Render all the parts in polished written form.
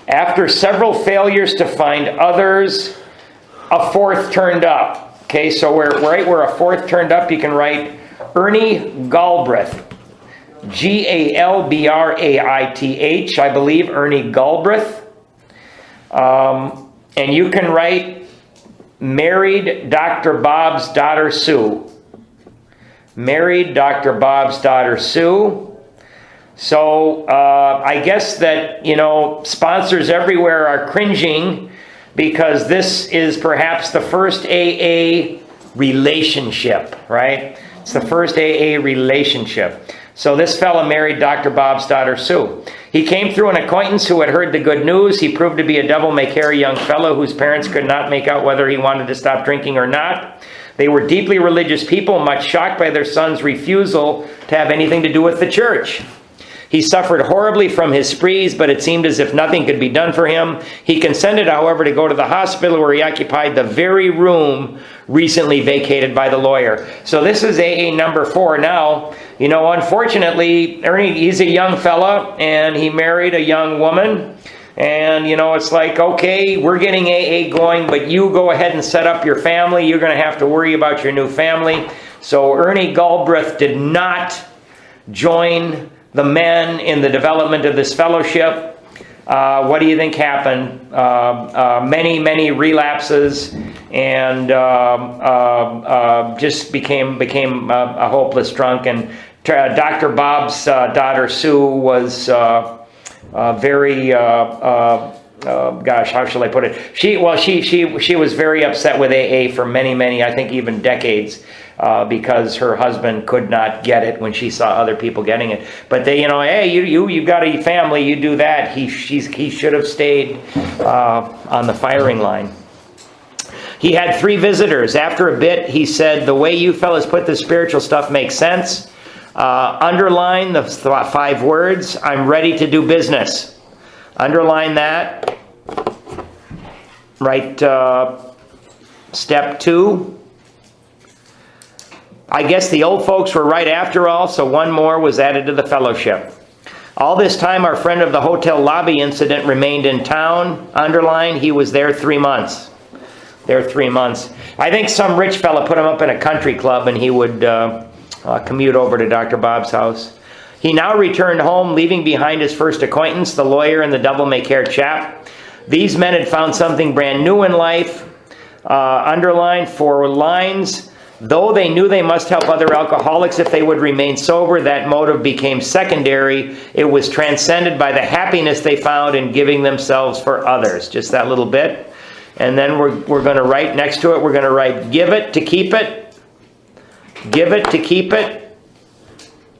After several failures to find others, a fourth turned up. Okay, so where a fourth turned up, you can write Ernie Galbraith. Galbraith, I believe, Ernie Galbraith. And you can write married Dr. Bob's daughter Sue. Married Dr. Bob's daughter Sue. So I guess that, sponsors everywhere are cringing because this is perhaps the first AA relationship, right? It's the first AA relationship. So this fella married Dr. Bob's daughter Sue. He came through an acquaintance who had heard the good news. He proved to be a devil-may-care young fellow whose parents could not make out whether he wanted to stop drinking or not. They were deeply religious people, much shocked by their son's refusal to have anything to do with the church. He suffered horribly from his sprees, but it seemed as if nothing could be done for him. He consented, however, to go to the hospital where he occupied the very room recently vacated by the lawyer. So this is AA number 4 now. Unfortunately, Ernie, he's a young fella, and he married a young woman. And, it's like, okay, we're getting AA going, but you go ahead and set up your family. You're going to have to worry about your new family. So Ernie Galbraith did not join the men in the development of this fellowship. What do you think happened? Many relapses, and just became a hopeless drunk. And Dr. Bob's daughter Sue was very gosh, how shall I put it? She was very upset with AA for many, I think even decades. Because her husband could not get it when she saw other people getting it. But they, hey, you got a family, you do that. He should have stayed on the firing line. He had 3 visitors. After a bit, he said, "The way you fellas put the spiritual stuff makes sense. Underline the 5 words, I'm ready to do business." Underline that. Write step 2. I guess the old folks were right after all, so one more was added to the fellowship. All this time, our friend of the hotel lobby incident remained in town. Underline, he was there 3 months. I think some rich fella put him up in a country club, and he would commute over to Dr. Bob's house. He now returned home, leaving behind his first acquaintance, the lawyer and the devil-may-care chap. These men had found something brand new in life. Underline 4 lines. Though they knew they must help other alcoholics if they would remain sober, that motive became secondary. It was transcended by the happiness they found in giving themselves for others. Just that little bit. And then we're going to write next to it, we're going to write, give it to keep it. Give it to keep it.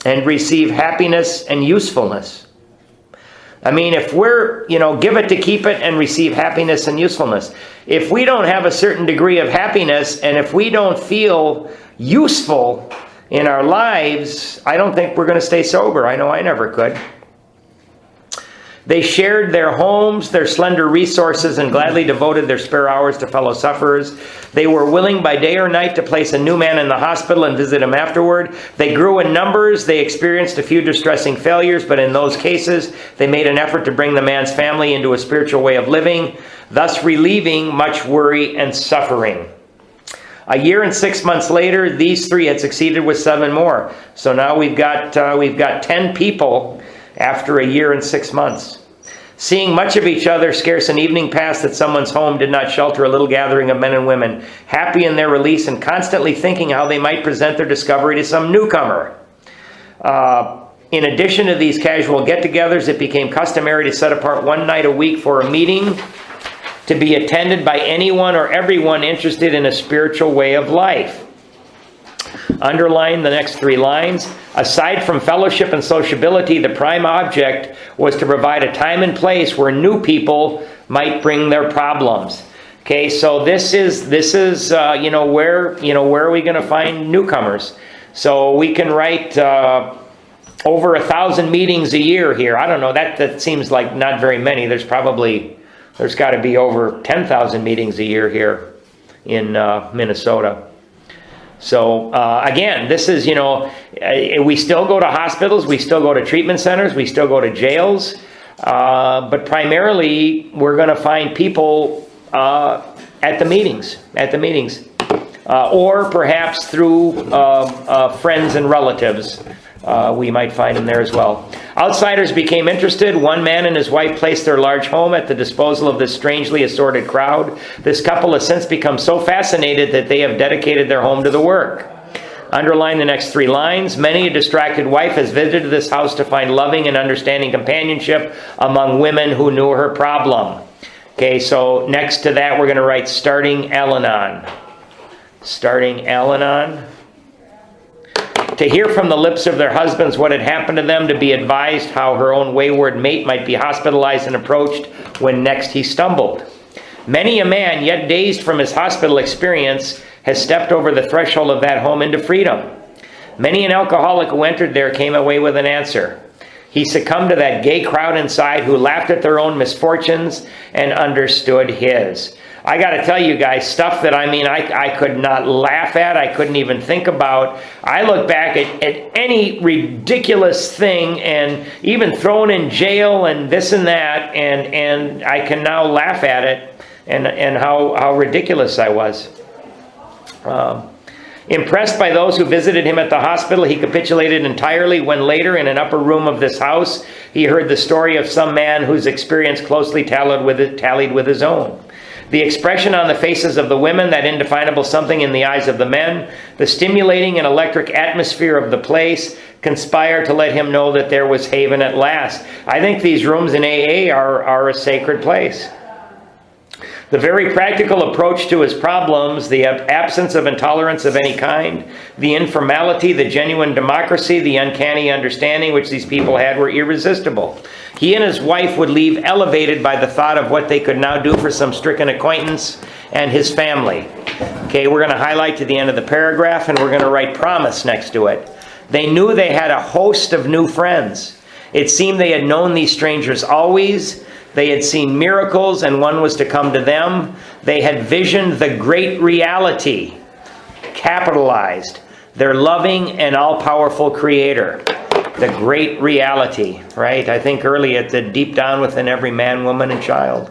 And receive happiness and usefulness. I mean, if we're, give it to keep it and receive happiness and usefulness. If we don't have a certain degree of happiness, and if we don't feel useful in our lives, I don't think we're going to stay sober. I know I never could. They shared their homes, their slender resources, and gladly devoted their spare hours to fellow sufferers. They were willing by day or night to place a new man in the hospital and visit him afterward. They grew in numbers. They experienced a few distressing failures, but in those cases, they made an effort to bring the man's family into a spiritual way of living, thus relieving much worry and suffering. A year and 6 months later, these 3 had succeeded with 7 more. So now we've got 10 people after a year and 6 months. Seeing much of each other, scarce an evening passed that someone's home did not shelter a little gathering of men and women, happy in their release and constantly thinking how they might present their discovery to some newcomer. In addition to these casual get-togethers, it became customary to set apart one night a week for a meeting to be attended by anyone or everyone interested in a spiritual way of life. Underline the next 3 lines. Aside from fellowship and sociability, the prime object was to provide a time and place where new people might bring their problems. Okay, so this is where are we going to find newcomers? So we can write over 1,000 meetings a year here. I don't know, that seems like not very many. There's got to be over 10,000 meetings a year here in Minnesota. So again, this is, we still go to hospitals, we still go to treatment centers, we still go to jails. But primarily, we're going to find people at the meetings, or perhaps through friends and relatives. We might find them there as well. Outsiders became interested. One man and his wife placed their large home at the disposal of this strangely assorted crowd. This couple has since become so fascinated that they have dedicated their home to the work. Underline the next 3 lines. Many a distracted wife has visited this house to find loving and understanding companionship among women who knew her problem. Okay, so next to that we're going to write starting Al-Anon. Starting Al-Anon. To hear from the lips of their husbands what had happened to them, to be advised how her own wayward mate might be hospitalized and approached when next he stumbled. Many a man, yet dazed from his hospital experience, has stepped over the threshold of that home into freedom. Many an alcoholic who entered there came away with an answer. He succumbed to that gay crowd inside who laughed at their own misfortunes and understood his. I got to tell you guys, stuff that I could not laugh at, I couldn't even think about. I look back at any ridiculous thing and even thrown in jail and this and that, and I can now laugh at it and how ridiculous I was. Impressed by those who visited him at the hospital, he capitulated entirely when later, in an upper room of this house, he heard the story of some man whose experience closely tallied with his own. The expression on the faces of the women, that indefinable something in the eyes of the men, the stimulating and electric atmosphere of the place conspired to let him know that there was haven at last. I think these rooms in AA are a sacred place. The very practical approach to his problems, the absence of intolerance of any kind, the informality, the genuine democracy, the uncanny understanding which these people had were irresistible. He and his wife would leave elevated by the thought of what they could now do for some stricken acquaintance and his family. Okay, we're going to highlight to the end of the paragraph, and we're going to write promise next to it. They knew they had a host of new friends. It seemed they had known these strangers always. They had seen miracles, and one was to come to them. They had visioned the great reality, capitalized, their loving and all-powerful Creator. The great reality, right? I think early at the deep down within every man, woman, and child.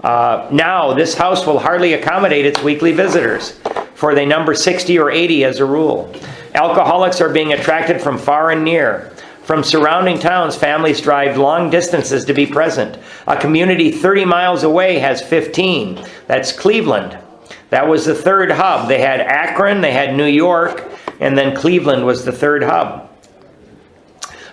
Now, this house will hardly accommodate its weekly visitors, for they number 60 or 80 as a rule. Alcoholics are being attracted from far and near. From surrounding towns, families drive long distances to be present. A community 30 miles away has 15. That's Cleveland. That was the third hub. They had Akron, they had New York, and then Cleveland was the third hub.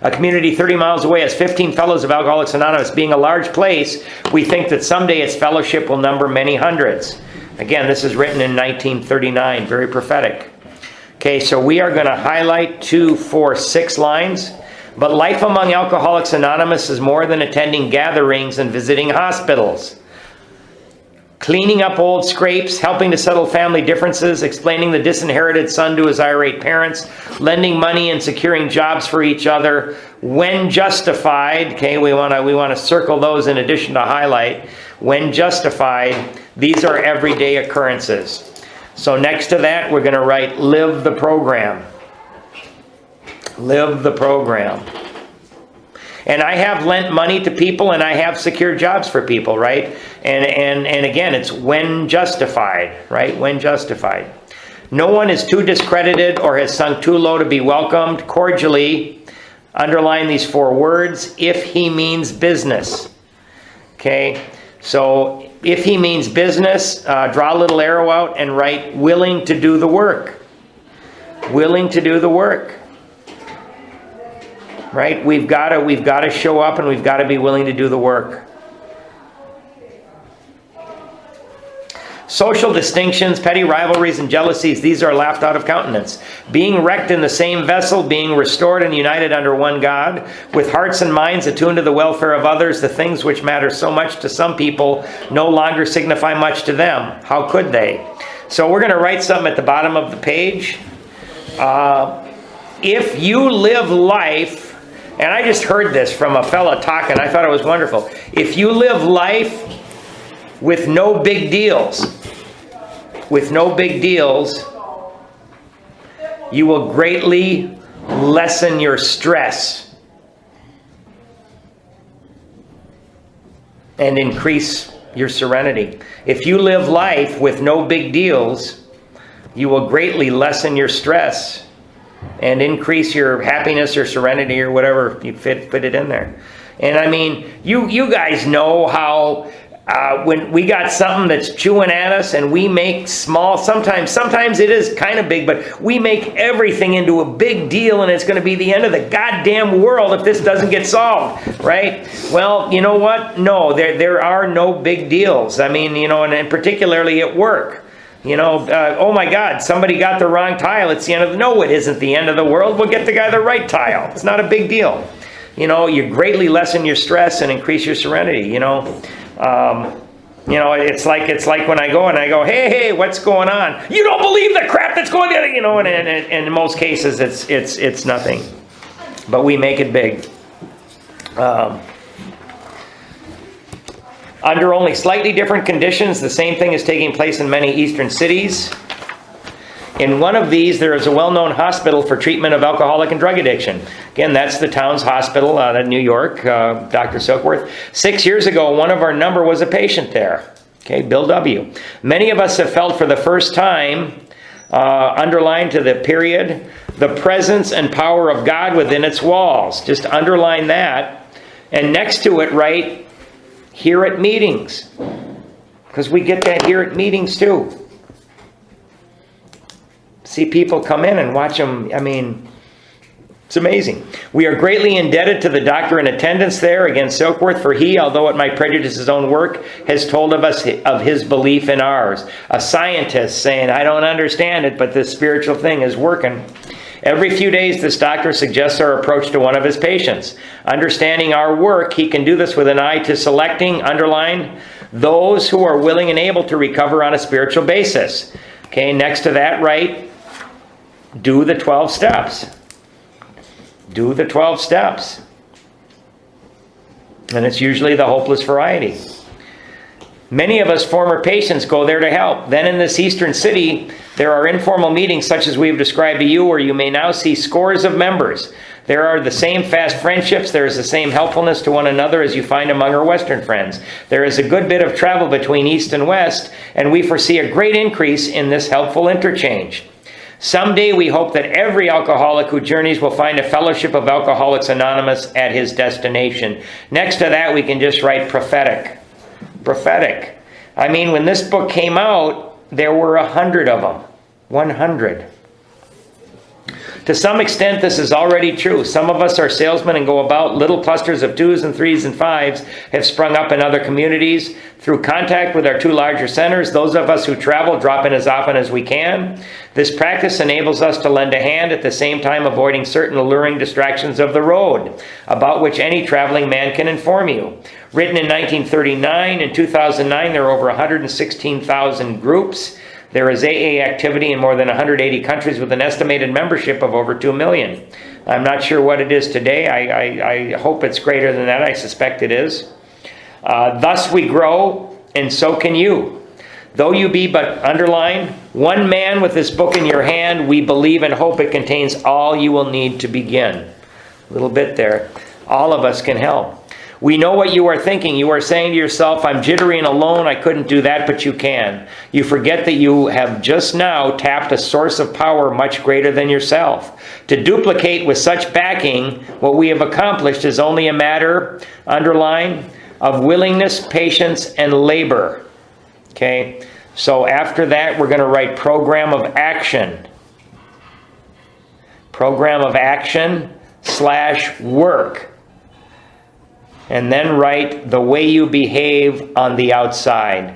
A community 30 miles away has 15 fellows of Alcoholics Anonymous. Being a large place, we think that someday its fellowship will number many hundreds. Again, this is written in 1939, very prophetic. Okay, so we are going to highlight 2, 4, 6 lines. But life among Alcoholics Anonymous is more than attending gatherings and visiting hospitals. Cleaning up old scrapes, helping to settle family differences, explaining the disinherited son to his irate parents, lending money and securing jobs for each other when justified. Okay, we want to circle those in addition to highlight. When justified, these are everyday occurrences. So next to that, we're going to write live the program. Live the program. And I have lent money to people, and I have secured jobs for people, right? And again, it's when justified, right? When justified. No one is too discredited or has sunk too low to be welcomed. Cordially, underline these 4 words, if he means business. Okay? So, if he means business, draw a little arrow out and write willing to do the work. Willing to do the work. Right? We've got to show up, and we've got to be willing to do the work. Social distinctions, petty rivalries, and jealousies, these are laughed out of countenance. Being wrecked in the same vessel, being restored and united under one God, with hearts and minds attuned to the welfare of others, the things which matter so much to some people no longer signify much to them. How could they? So we're going to write something at the bottom of the page. If you live life, and I just heard this from a fella talking, I thought it was wonderful. If you live life with no big deals, you will greatly lessen your stress. and increase your serenity. If you live life with no big deals, you will greatly lessen your stress and increase your happiness or serenity or whatever you fit it in there. And I mean, you guys know how when we got something that's chewing at us and we make sometimes it is kind of big, but we make everything into a big deal and it's going to be the end of the goddamn world if this doesn't get solved, right? Well, you know what? No, there are no big deals. I mean, and particularly at work. Oh my God, somebody got the wrong tile. It's the end of no, it isn't the end of the world. We'll get the guy the right tile. It's not a big deal. You greatly lessen your stress and increase your serenity. It's like when I go, hey, what's going on? You don't believe the crap that's going on, and in most cases it's nothing, but we make it big. Under only slightly different conditions, the same thing is taking place in many eastern cities. In one of these, there is a well-known hospital for treatment of alcoholic and drug addiction. Again, that's the town's hospital out of New York, Dr. Silkworth. 6 years ago, one of our number was a patient there. Okay, Bill W. Many of us have felt for the first time, underlined to the period, the presence and power of God within its walls. Just underline that. And next to it, write, here at meetings. Because we get that here at meetings too. See people come in and watch them. I mean, it's amazing. We are greatly indebted to the doctor in attendance there, again, Silkworth, for he, although it might prejudice his own work, has told of us of his belief in ours. A scientist saying, I don't understand it, but this spiritual thing is working. Every few days, this doctor suggests our approach to one of his patients. Understanding our work, he can do this with an eye to selecting, underline, those who are willing and able to recover on a spiritual basis. Okay, next to that, write, do the 12 steps. Do the 12 steps. And it's usually the hopeless variety. Many of us former patients go there to help. Then in this eastern city, there are informal meetings such as we have described to you, where you may now see scores of members. There are the same fast friendships. There is the same helpfulness to one another as you find among our Western friends. There is a good bit of travel between East and West, and we foresee a great increase in this helpful interchange. Someday we hope that every alcoholic who journeys will find a fellowship of Alcoholics Anonymous at his destination. Next to that, we can just write prophetic. Prophetic. I mean, when this book came out, there were 100 of them. 100. To some extent, this is already true. Some of us are salesmen and go about. Little clusters of 2s and 3s and 5s have sprung up in other communities. Through contact with our two larger centers, those of us who travel drop in as often as we can. This practice enables us to lend a hand, at the same time avoiding certain alluring distractions of the road, about which any traveling man can inform you. Written in 1939, in 2009, there are over 116,000 groups. There is AA activity in more than 180 countries with an estimated membership of over 2 million. I'm not sure what it is today. I hope it's greater than that. I suspect it is. Thus we grow, and so can you. Though you be but, underline, one man with this book in your hand, we believe and hope it contains all you will need to begin. A little bit there. All of us can help. We know what you are thinking. You are saying to yourself, I'm jittery and alone, I couldn't do that, but you can. You forget that you have just now tapped a source of power much greater than yourself. To duplicate with such backing what we have accomplished is only a matter, underline, of willingness, patience, and labor. Okay? So after that, we're going to write program of action. Program of action / work. And then write the way you behave on the outside.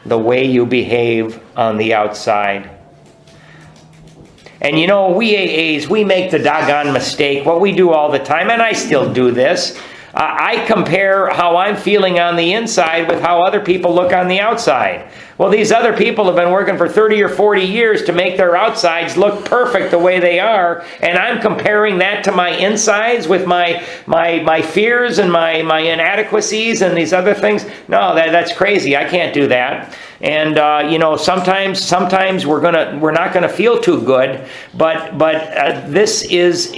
The way you behave on the outside. And you know, we AAs, we make the doggone mistake, what we do all the time, and I still do this. I compare how I'm feeling on the inside with how other people look on the outside. Well, these other people have been working for 30 or 40 years to make their outsides look perfect the way they are, and I'm comparing that to my insides with my fears and my inadequacies and these other things. No, that's crazy. I can't do that. And sometimes we're not gonna feel too good, but this is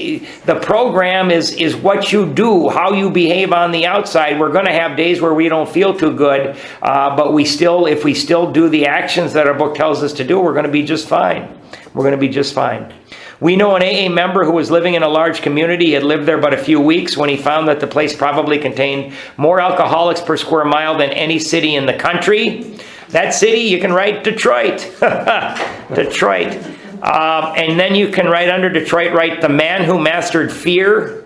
the program is what you do, how you behave on the outside. We're gonna have days where we don't feel too good, but if we still do the actions that our book tells us to do, we're gonna be just fine. We're gonna be just fine. We know an AA member who was living in a large community. He had lived there but a few weeks when he found that the place probably contained more alcoholics per square mile than any city in the country. That city, you can write Detroit. Detroit. And then you can write under Detroit, write The Man Who Mastered Fear.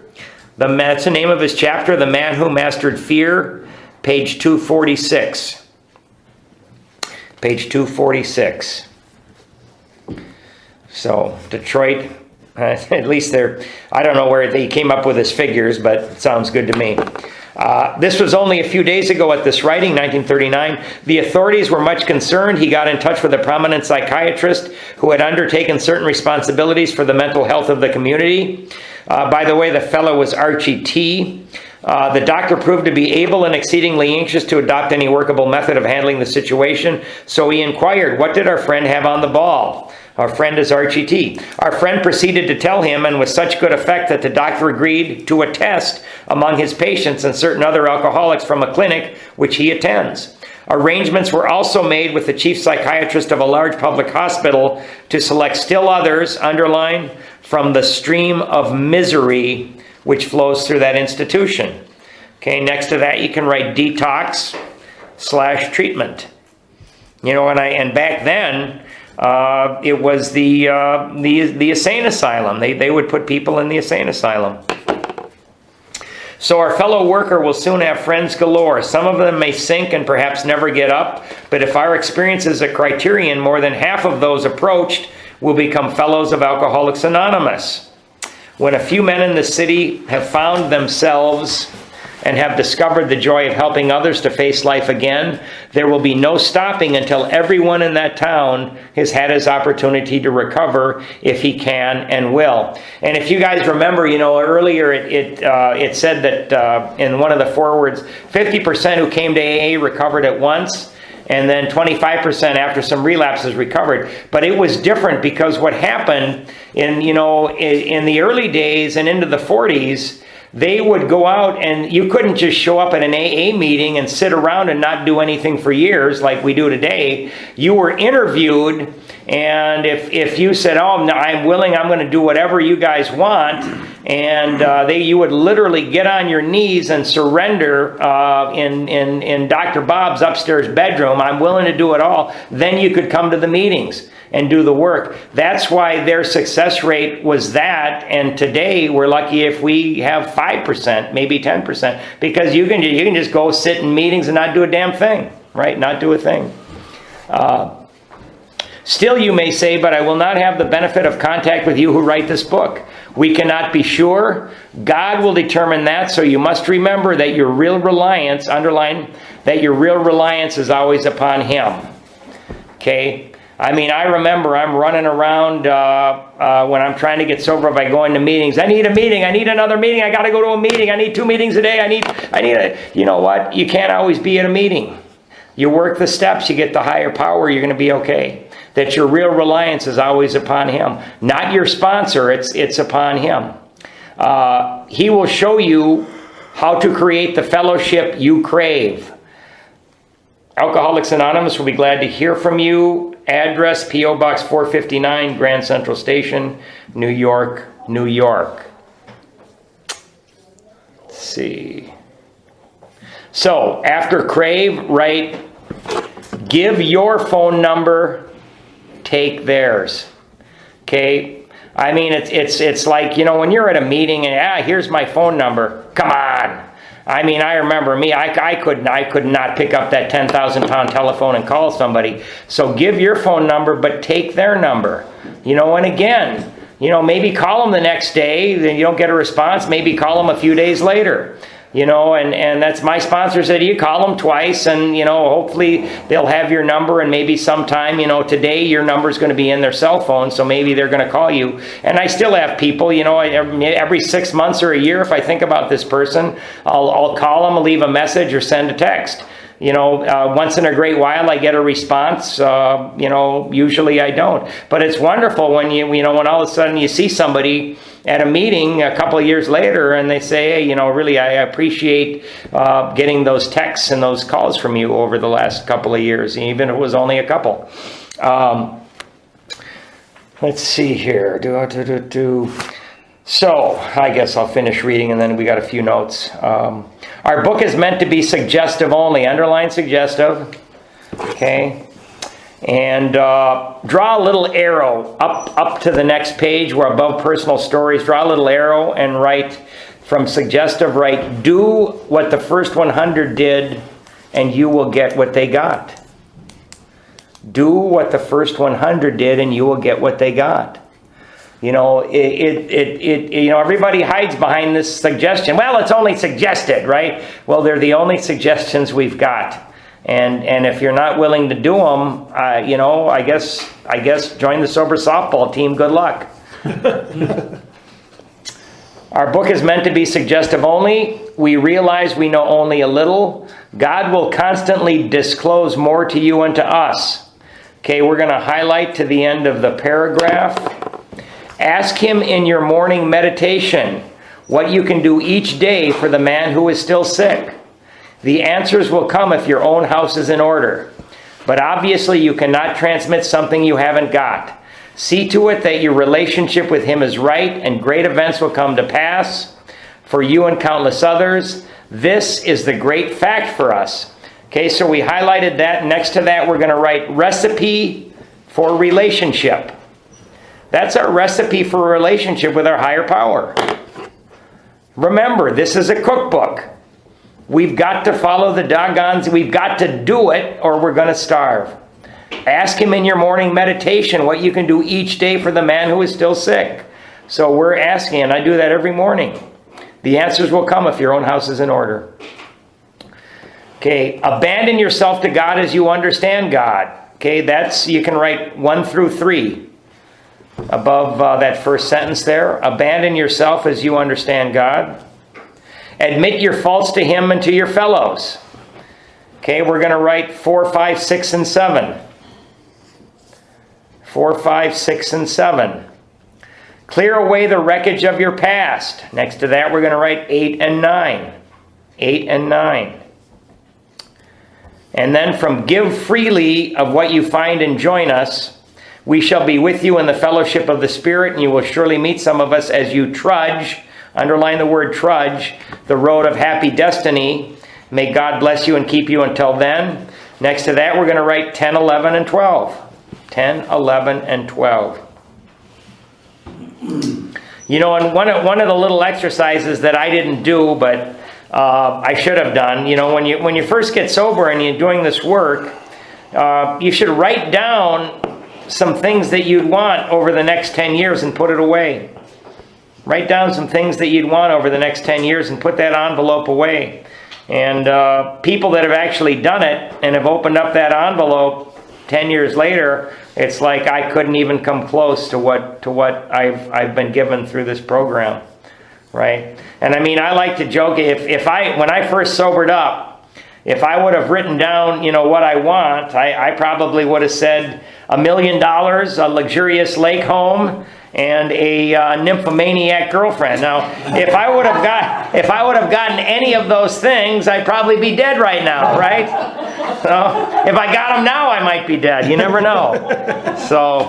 That's the name of his chapter, The Man Who Mastered Fear, page 246. Page 246. So, Detroit, at least I don't know where they came up with his figures, but it sounds good to me. This was only a few days ago at this writing, 1939. The authorities were much concerned. He got in touch with a prominent psychiatrist who had undertaken certain responsibilities for the mental health of the community. By the way, the fellow was Archie T. The doctor proved to be able and exceedingly anxious to adopt any workable method of handling the situation, so he inquired, what did our friend have on the ball? Our friend is Archie T. Our friend proceeded to tell him, and with such good effect that the doctor agreed to a test among his patients and certain other alcoholics from a clinic which he attends. Arrangements were also made with the chief psychiatrist of a large public hospital to select still others, underline, from the stream of misery which flows through that institution. Okay, next to that you can write detox/treatment. And back then, it was the insane asylum. They would put people in the insane asylum. So our fellow worker will soon have friends galore. Some of them may sink and perhaps never get up, but if our experience is a criterion, more than half of those approached will become fellows of Alcoholics Anonymous. When a few men in the city have found themselves and have discovered the joy of helping others to face life again, there will be no stopping until everyone in that town has had his opportunity to recover if he can and will. And if you guys remember, earlier it said that in one of the forewords, 50% who came to AA recovered at once, and then 25% after some relapses recovered. But it was different because what happened in the early days and into the 40s, they would go out, and you couldn't just show up at an AA meeting and sit around and not do anything for years like we do today. You were interviewed, and if you said, "Oh, no, I'm willing, I'm going to do whatever you guys want," and you would literally get on your knees and surrender in Dr. Bob's upstairs bedroom, "I'm willing to do it all," then you could come to the meetings and do the work. That's why their success rate was that, and today we're lucky if we have 5%, maybe 10%, because you can just go sit in meetings and not do a damn thing, right? Not do a thing. Still, you may say, but I will not have the benefit of contact with you who write this book. We cannot be sure. God will determine that, so you must remember that your real reliance, underline, that your real reliance is always upon Him. Okay? I remember I'm running around when I'm trying to get sober by going to meetings. I need a meeting. I need another meeting. I got to go to a meeting. I need 2 meetings a day. I need you know what? You can't always be at a meeting. You work the steps. You get the higher power. You're going to be okay. That your real reliance is always upon Him. Not your sponsor. It's upon Him. He will show you how to create the fellowship you crave. Alcoholics Anonymous will be glad to hear from you. Address, P.O. Box 459, Grand Central Station, New York, New York. Let's see. So, after crave, write, give your phone number, take theirs. Okay? It's like, when you're at a meeting and, here's my phone number. Come on. I remember me, I could not pick up that 10,000-pound telephone and call somebody. So give your phone number, but take their number. And again, maybe call them the next day, then you don't get a response. Maybe call them a few days later. and that's my sponsor said, you call them twice and, hopefully they'll have your number, and maybe sometime, today your number is going to be in their cell phone, so maybe they're going to call you. And I still have people, every 6 months or a year, if I think about this person, I'll call them, leave a message, or send a text. Once in a great while I get a response. Usually I don't. But it's wonderful when when all of a sudden you see somebody at a meeting a couple of years later and they say, hey, really I appreciate getting those texts and those calls from you over the last couple of years, even if it was only a couple. Let's see here. So, I guess I'll finish reading and then we got a few notes. Our book is meant to be suggestive only. Underline suggestive. Okay. And draw a little arrow up to the next page where above personal stories. Draw a little arrow and write from suggestive, write, do what the first 100 did and you will get what they got. Do what the first 100 did and you will get what they got. Everybody hides behind this suggestion. Well, it's only suggested, right? Well, they're the only suggestions we've got. And if you're not willing to do them, I guess join the sober softball team. Good luck. Our book is meant to be suggestive only. We realize we know only a little. God will constantly disclose more to you and to us. Okay, we're going to highlight to the end of the paragraph. Ask him in your morning meditation what you can do each day for the man who is still sick. The answers will come if your own house is in order. But obviously you cannot transmit something you haven't got. See to it that your relationship with him is right, and great events will come to pass for you and countless others. This is the great fact for us. Okay, so we highlighted that. Next to that, we're going to write recipe for relationship. That's our recipe for a relationship with our higher power. Remember, this is a cookbook. We've got to follow the doggons. We've got to do it or we're going to starve. Ask him in your morning meditation what you can do each day for the man who is still sick. So we're asking, and I do that every morning. The answers will come if your own house is in order. Okay, abandon yourself to God as you understand God. Okay, you can write 1 through 3. Above that first sentence there. Abandon yourself as you understand God. Admit your faults to him and to your fellows. Okay, we're going to write 4, 5, 6, and 7. 4, 5, 6, and 7. Clear away the wreckage of your past. Next to that, we're going to write 8 and 9. 8 and 9. And then from give freely of what you find and join us, we shall be with you in the fellowship of the Spirit, and you will surely meet some of us as you trudge, underline the word trudge, the road of happy destiny. May God bless you and keep you until then. Next to that, we're going to write 10, 11, and 12. 10, 11, and 12. And one of the little exercises that I didn't do, but I should have done, when you first get sober and you're doing this work, you should write down some things that you'd want over the next 10 years and put it away. Write down some things that you'd want over the next 10 years and put that envelope away. And people that have actually done it and have opened up that envelope 10 years later, it's like I couldn't even come close to what I've been given through this program, right? And I mean, I like to joke, when I first sobered up, if I would have written down, what I want, I probably would have said $1 million, a luxurious lake home, and a nymphomaniac girlfriend. Now, if I would have gotten any of those things, I'd probably be dead right now, right? So, if I got them now, I might be dead. You never know. So,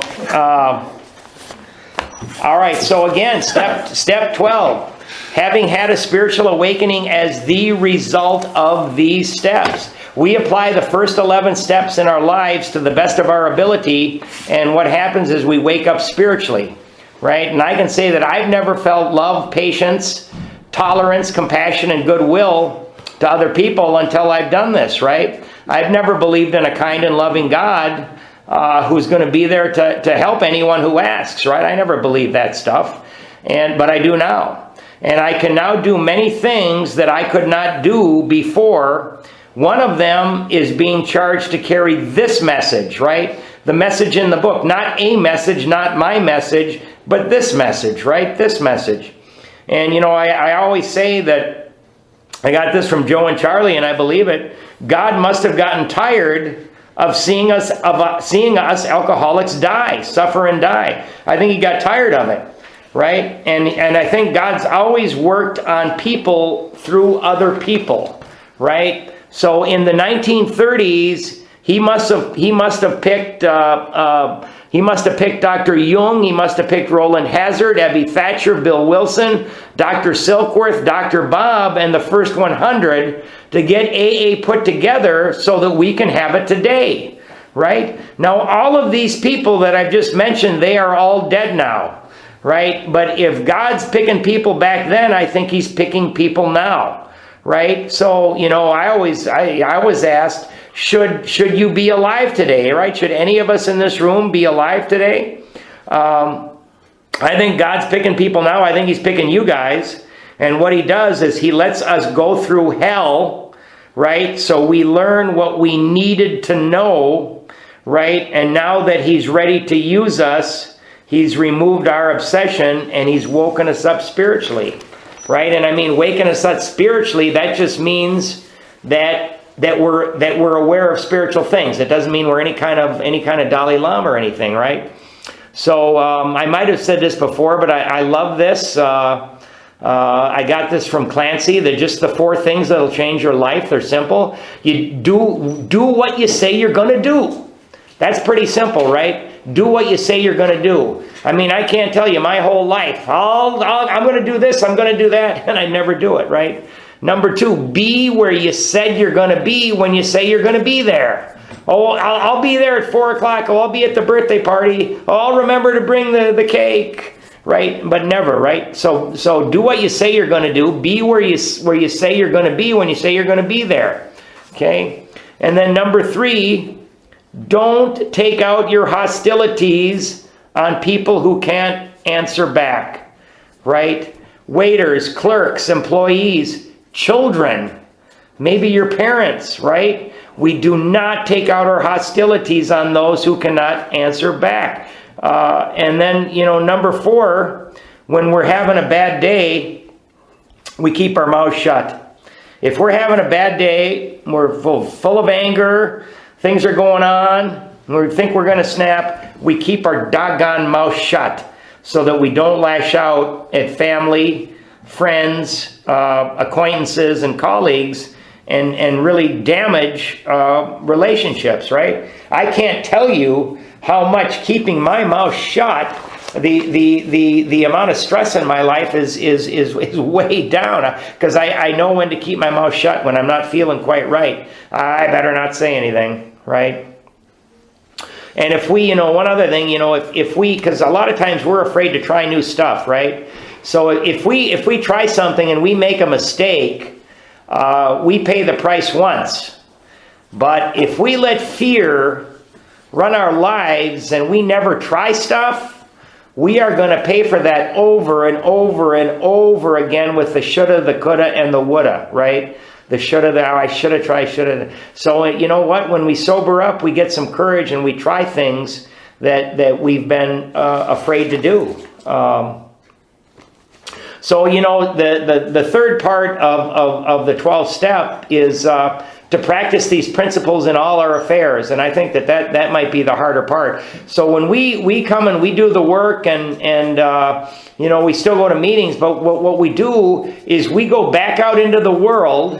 all right. So again, step 12. Having had a spiritual awakening as the result of these steps. We apply the first 11 steps in our lives to the best of our ability, and what happens is we wake up spiritually, right? And I can say that I've never felt love, patience, tolerance, compassion, and goodwill to other people until I've done this, right? I've never believed in a kind and loving God who's going to be there to help anyone who asks, right? I never believed that stuff, but I do now. and I can now do many things that I could not do before. One of them is being charged to carry this message, right? The message in the book. Not a message, not my message, but this message, right? This message. And, I always say that I got this from Joe and Charlie, and I believe it. God must have gotten tired of seeing us alcoholics die, suffer and die. I think he got tired of it, right? And I think God's always worked on people through other people, right? So in the 1930s, he must have picked Dr. Jung, he must have picked Roland Hazard, Abby Thatcher, Bill Wilson, Dr. Silkworth, Dr. Bob, and the First 100 to get AA put together so that we can have it today, right? Now, all of these people that I've just mentioned, they are all dead now, right? But if God's picking people back then, I think he's picking people now, right? So, I always asked, should you be alive today, right? Should any of us in this room be alive today? I think God's picking people now. I think he's picking you guys. And what he does is he lets us go through hell, right? So we learn what we needed to know, right? And now that he's ready to use us, he's removed our obsession and he's woken us up spiritually, right? And I mean, waking us up spiritually, that just means that we're aware of spiritual things. It doesn't mean we're any kind of Dalai Lama or anything, right? So I might have said this before, but I love this. I got this from Clancy. They're just the 4 things that'll change your life. They're simple. You do what you say you're going to do. That's pretty simple, right? Do what you say you're going to do. I mean, I can't tell you my whole life. I'm going to do this, I'm going to do that, and I never do it, right? Number 2, be where you said you're going to be when you say you're going to be there. Oh, I'll be there at 4 o'clock. Oh, I'll be at the birthday party. Oh, I'll remember to bring the cake. Right? But never, right? So do what you say you're going to do. Be where you say you're going to be when you say you're going to be there. Okay? And then number 3, don't take out your hostilities on people who can't answer back. Right? Waiters, clerks, employees, children, maybe your parents, right? We do not take out our hostilities on those who cannot answer back. And then, number 4, when we're having a bad day, we keep our mouth shut. If we're having a bad day, we're full of anger, things are going on, and we think we're going to snap, we keep our doggone mouth shut so that we don't lash out at family, friends, acquaintances, and colleagues, and really damage relationships, right? I can't tell you how much keeping my mouth shut, the amount of stress in my life is way down, because I know when to keep my mouth shut when I'm not feeling quite right. I better not say anything, right? And if we, one other thing, if we, because a lot of times we're afraid to try new stuff, right? So if we try something and we make a mistake, we pay the price once. But if we let fear run our lives and we never try stuff, we are going to pay for that over and over and over again with the shoulda, the coulda, and the woulda, right? The shoulda, I shoulda tried, shoulda. So you know what? When we sober up, we get some courage and we try things that we've been afraid to do. So, the third part of the 12th step is to practice these principles in all our affairs. And I think that might be the harder part. So when we come and we do the work and we still go to meetings, but what we do is we go back out into the world,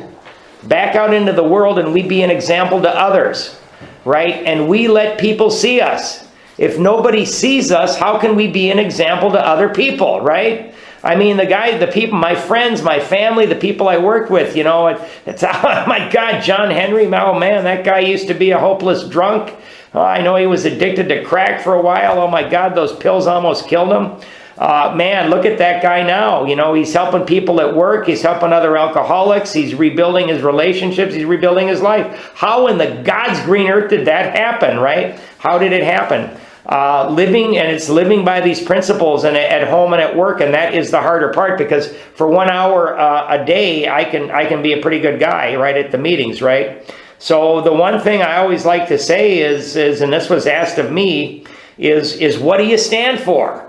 and we be an example to others, right? And we let people see us. If nobody sees us, how can we be an example to other people, right? I mean, the people, my friends, my family, the people I worked with, it's, oh my God, John Henry, oh man, that guy used to be a hopeless drunk. Oh, I know he was addicted to crack for a while. Oh my God, those pills almost killed him. Man, look at that guy now. He's helping people at work. He's helping other alcoholics. He's rebuilding his relationships. He's rebuilding his life. How in the God's green earth did that happen, right? How did it happen? living, and it's living by these principles and at home and at work, and that is the harder part, because for 1 hour a day, I can be a pretty good guy right at the meetings, right? So the one thing I always like to say is, and this was asked of me, is what do you stand for?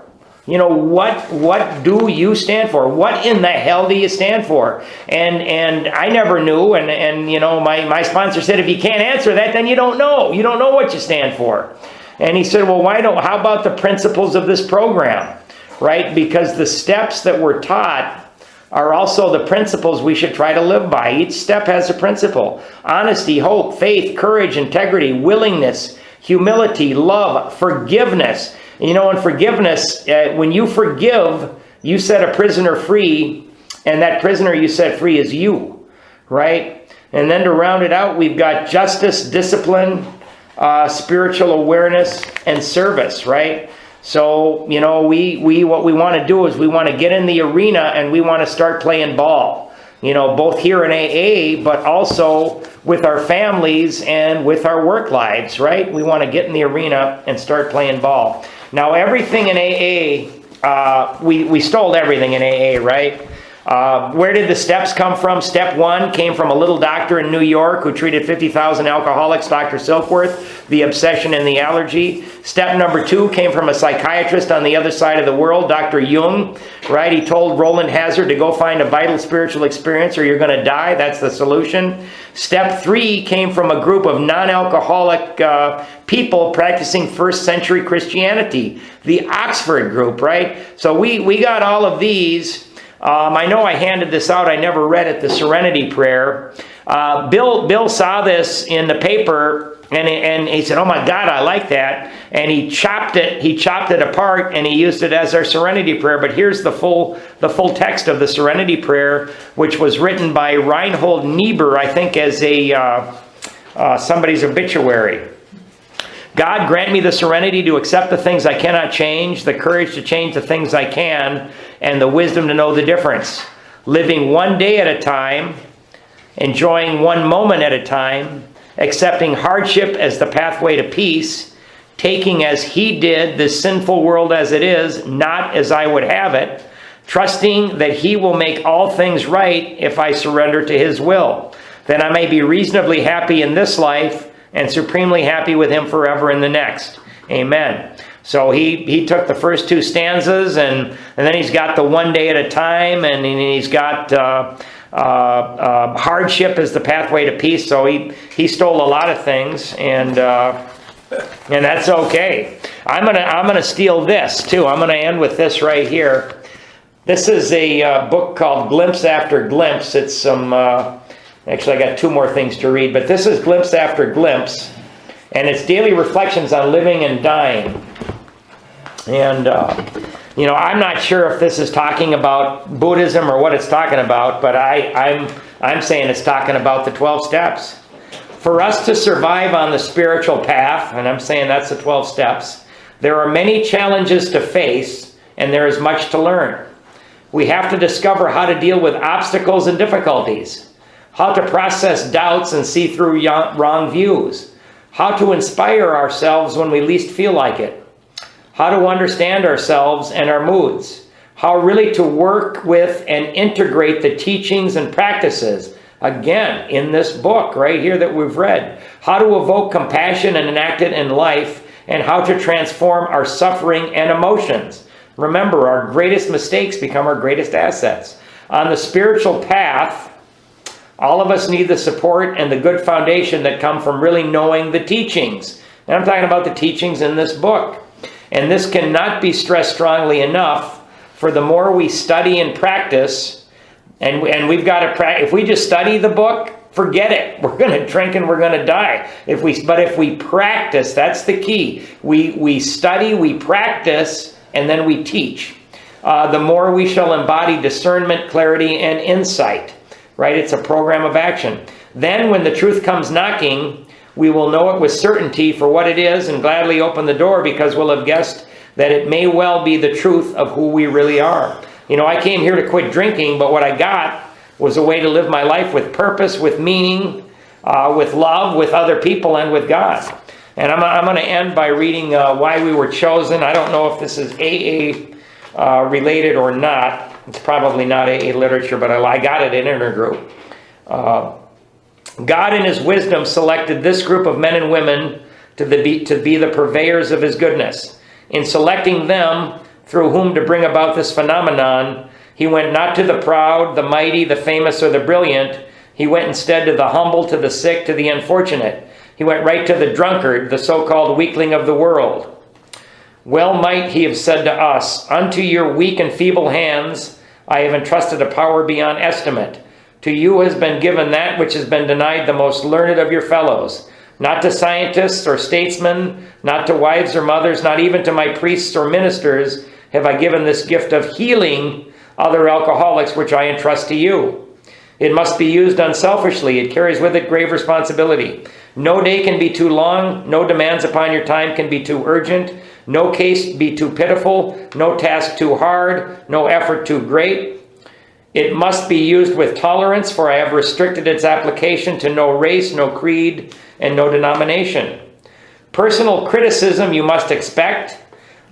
You know, what do you stand for? What in the hell do you stand for? And I never knew, and you know, my sponsor said, if you can't answer that, then you don't know. You don't know what you stand for. And he said, well, how about the principles of this program, right? Because the steps that we're taught are also the principles we should try to live by. Each step has a principle: honesty, hope, faith, courage, integrity, willingness, humility, love, forgiveness. You know, in forgiveness, when you forgive, you set a prisoner free, and that prisoner you set free is you, right? And then to round it out, we've got justice, discipline, spiritual awareness, and service, right? So, you know, we what we want to do is we want to get in the arena and we want to start playing ball, you know, both here in AA, but also with our families and with our work lives, right? We want to get in the arena and start playing ball. Now, everything in AA, we stole everything in AA, right? Where did the steps come from? Step 1 came from a little doctor in New York who treated 50,000 alcoholics, Dr. Silkworth, the obsession and the allergy. Step number 2 came from a psychiatrist on the other side of the world, Dr. Jung, right? He told Roland Hazard to go find a vital spiritual experience or you're going to die. That's the solution. Step 3 came from a group of non-alcoholic people practicing first century Christianity, the Oxford group, right? So we got all of these. I know I handed this out. I never read it, the Serenity Prayer. Bill saw this in the paper, and he said, "Oh my God, I like that." And he chopped it apart, and he used it as our Serenity Prayer. But here's the full text of the Serenity Prayer, which was written by Reinhold Niebuhr, I think, as somebody's obituary. God, grant me the serenity to accept the things I cannot change, the courage to change the things I can, and the wisdom to know the difference. Living one day at a time, enjoying one moment at a time, accepting hardship as the pathway to peace, taking as He did this sinful world as it is, not as I would have it, trusting that He will make all things right if I surrender to His will. Then I may be reasonably happy in this life and supremely happy with Him forever in the next. Amen. So he took the first 2 stanzas, and then he's got the one day at a time, and he's got hardship as the pathway to peace. So he stole a lot of things, and that's okay. I'm gonna steal this too. I'm gonna end with this right here. This is a book called Glimpse After Glimpse. It's some. Actually, I got 2 more things to read, but this is Glimpse After Glimpse, and it's daily reflections on living and dying. And, you know, I'm not sure if this is talking about Buddhism or what it's talking about, but I'm saying it's talking about the 12 steps. For us to survive on the spiritual path, and I'm saying that's the 12 steps, there are many challenges to face, and there is much to learn. We have to discover how to deal with obstacles and difficulties, how to process doubts and see through wrong views, how to inspire ourselves when we least feel like it, how to understand ourselves and our moods, how really to work with and integrate the teachings and practices, again, in this book right here that we've read, how to evoke compassion and enact it in life, and how to transform our suffering and emotions. Remember, our greatest mistakes become our greatest assets. On the spiritual path, all of us need the support and the good foundation that come from really knowing the teachings. And I'm talking about the teachings in this book. And this cannot be stressed strongly enough, for the more we study and practice, and we've got to practice. If we just study the book, forget it. We're going to drink and we're going to die. But if we practice, that's the key. We study, we practice, and then we teach. The more we shall embody discernment, clarity, and insight. Right? It's a program of action. Then when the truth comes knocking, we will know it with certainty for what it is and gladly open the door, because we'll have guessed that it may well be the truth of who we really are. You know, I came here to quit drinking, but what I got was a way to live my life with purpose, with meaning, with love, with other people, and with God. And I'm going to end by reading why we were chosen. I don't know if this is AA related or not. It's probably not AA literature, but I got it in intergroup. God in his wisdom selected this group of men and women to be the purveyors of his goodness. In selecting them through whom to bring about this phenomenon, he went not to the proud, the mighty, the famous, or the brilliant. He went instead to the humble, to the sick, to the unfortunate. He went right to the drunkard, the so-called weakling of the world. Well might he have said to us, unto your weak and feeble hands I have entrusted a power beyond estimate. To you has been given that which has been denied the most learned of your fellows. Not to scientists or statesmen, not to wives or mothers, not even to my priests or ministers have I given this gift of healing other alcoholics, which I entrust to you. It must be used unselfishly. It carries with it grave responsibility. No day can be too long. No demands upon your time can be too urgent. No case be too pitiful. No task too hard. No effort too great. It must be used with tolerance, for I have restricted its application to no race, no creed, and no denomination. Personal criticism you must expect.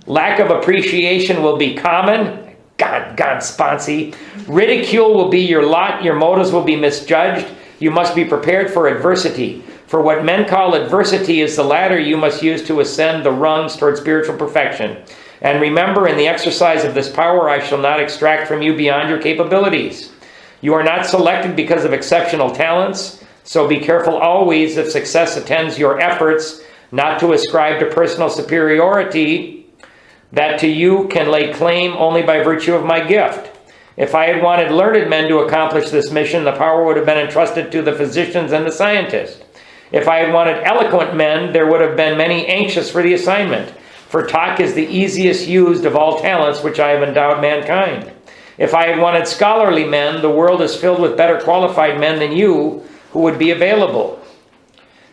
Lack of appreciation will be common. God sponsy. Ridicule will be your lot. Your motives will be misjudged. You must be prepared for adversity. For what men call adversity is the ladder you must use to ascend the rungs toward spiritual perfection. And remember, in the exercise of this power, I shall not extract from you beyond your capabilities. You are not selected because of exceptional talents, so be careful always, if success attends your efforts, not to ascribe to personal superiority that to you can lay claim only by virtue of my gift. If I had wanted learned men to accomplish this mission, the power would have been entrusted to the physicians and the scientists. If I had wanted eloquent men, there would have been many anxious for the assignment. For talk is the easiest used of all talents which I have endowed mankind. If I had wanted scholarly men, the world is filled with better qualified men than you who would be available.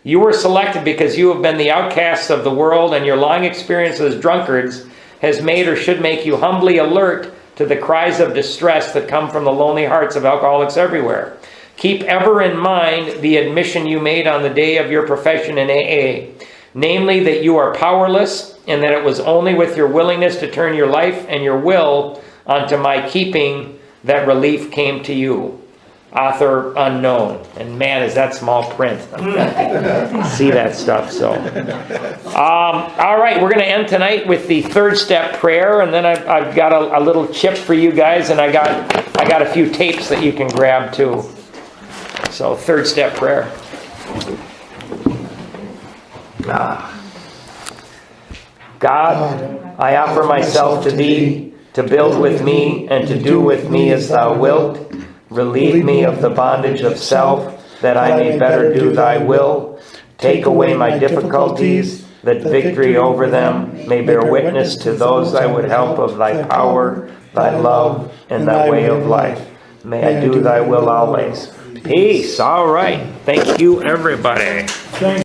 You were selected because you have been the outcasts of the world, and your long experience as drunkards has made or should make you humbly alert to the cries of distress that come from the lonely hearts of alcoholics everywhere. Keep ever in mind the admission you made on the day of your profession in AA, namely that you are powerless, and that it was only with your willingness to turn your life and your will onto my keeping that relief came to you. Author unknown. And man, is that small print. See that stuff. So, all right, we're going to end tonight with the third step prayer, and then I've got a little chip for you guys, and I got a few tapes that you can grab too. So, third step prayer. God, I offer myself to thee, to build with me and to do with me as thou wilt. Relieve me of the bondage of self, that I may better do thy will. Take away my difficulties, that victory over them may bear witness to those I would help of thy power, thy love, and thy way of life. May I do thy will always. Peace. All right. Thank you, everybody.